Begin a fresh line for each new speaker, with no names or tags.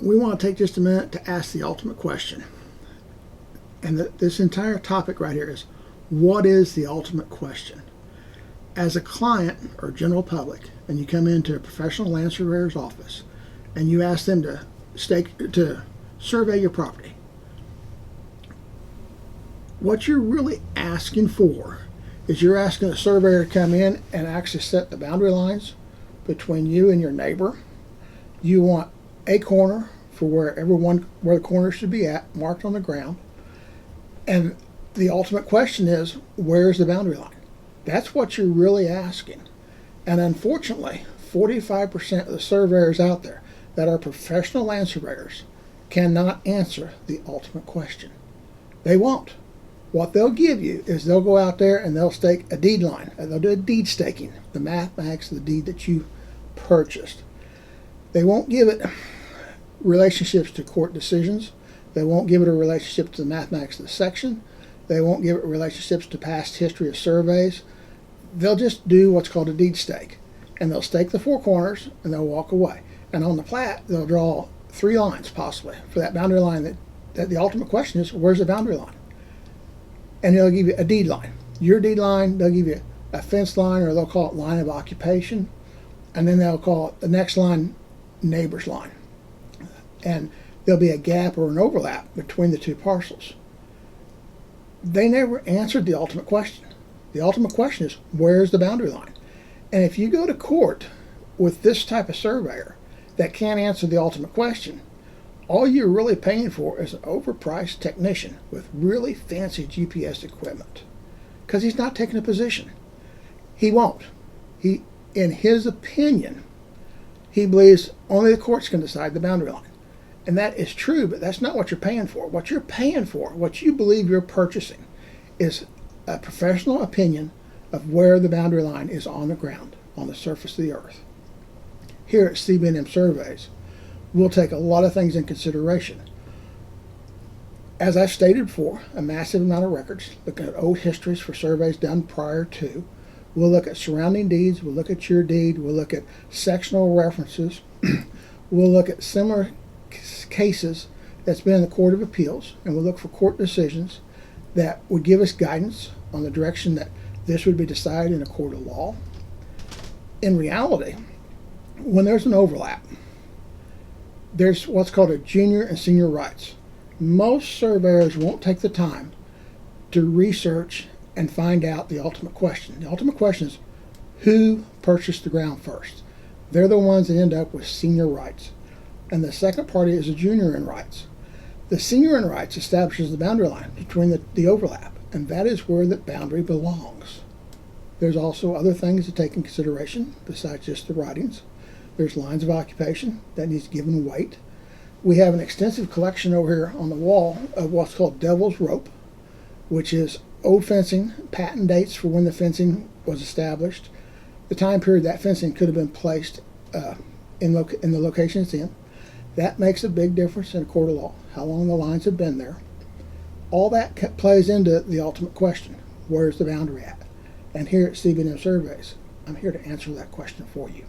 we want to take just a minute to ask the ultimate question. And this entire topic right here is, what is the ultimate question? As a client or general public, and you come into a professional land surveyor's office and you ask them to survey your property, what you're really asking for is you're asking a surveyor to come in and actually set the boundary lines between you and your neighbor. You want a corner for where the corner should be at, marked on the ground. And the ultimate question is, where's the boundary line? That's what you're really asking. And unfortunately, 45% of the surveyors out there that are professional land surveyors cannot answer the ultimate question. They won't. What they'll give you is they'll go out there and they'll stake a deed line. They'll do a deed staking, the mathematics of the deed that you purchased. They won't give it relationships to court decisions. They won't give it a relationship to the mathematics of the section. They won't give it relationships to past history of surveys. They'll just do what's called a deed stake. And they'll stake the four corners and they'll walk away. And on the plat, they'll draw 3 lines possibly for that boundary line that the ultimate question is, where's the boundary line? And they'll give you a deed line. Your deed line, they'll give you a fence line, or they'll call it line of occupation. And then they'll call it the next line neighbor's line. And there'll be a gap or an overlap between the two parcels. They never answered the ultimate question. The ultimate question is, where's the boundary line? And if you go to court with this type of surveyor that can't answer the ultimate question, all you're really paying for is an overpriced technician with really fancy GPS equipment, because he's not taking a position. He won't. In his opinion, he believes only the courts can decide the boundary line. And that is true, but that's not what you're paying for. What you're paying for, what you believe you're purchasing, is a professional opinion of where the boundary line is on the ground, on the surface of the earth. Here at CB&M Surveys, we'll take a lot of things in consideration. As I've stated before, a massive amount of records, looking at old histories for surveys done prior to. We'll look at surrounding deeds, we'll look at your deed, we'll look at sectional references, we'll look at similar cases that's been in the Court of Appeals, and we'll look for court decisions that would give us guidance on the direction that this would be decided in a court of law. In reality, when there's an overlap, there's what's called a junior and senior rights. Most surveyors won't take the time to research and find out the ultimate question. The ultimate question is, who purchased the ground first? They're the ones that end up with senior rights. And the second party is a junior in rights. The senior in rights establishes the boundary line between the overlap, and that is where the boundary belongs. There's also other things to take in consideration besides just the writings. There's lines of occupation that needs given weight. We have an extensive collection over here on the wall of what's called devil's rope, which is old fencing, patent dates for when the fencing was established, the time period that fencing could have been placed in the location it's in. That makes a big difference in a court of law, how long the lines have been there. All that plays into the ultimate question, where's the boundary at? And here at CB&M Surveys, I'm here to answer that question for you.